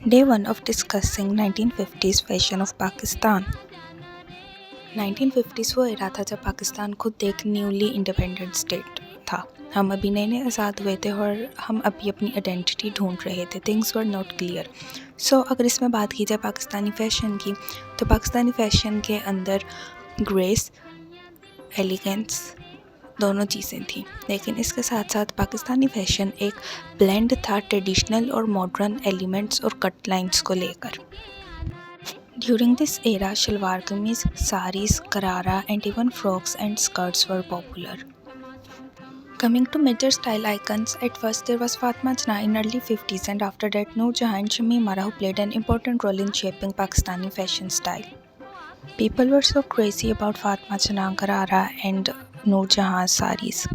Day 1 of discussing 1950s fashion of Pakistan. 1950s वो era था जब पाकिस्तान खुद एक न्यूली इंडिपेंडेंट स्टेट था। हम अभी नए नए आज़ाद हुए थे और हम अभी अपनी आइडेंटिटी ढूंढ रहे थे। Things were not clear. So अगर इसमें बात की जाए पाकिस्तानी फ़ैशन की, तो पाकिस्तानी फ़ैशन के अंदर ग्रेस, एलिगेंस दोनों चीज़ें थी, लेकिन इसके साथ साथ पाकिस्तानी फ़ैशन एक ब्लेंड था ट्रेडिशनल और मॉडर्न एलिमेंट्स और कट लाइंस को लेकर। During this era, shalwar kameez, saris, karara and even frocks and skirts were popular. Coming to major style icons, at first there was Fatma Jannah in early 50s and after that Noor Jahan and Shamima Ara who played an important role in shaping Pakistani fashion style. People were so crazy about Fatma Jannah, Karara and Noor Jahan's saris.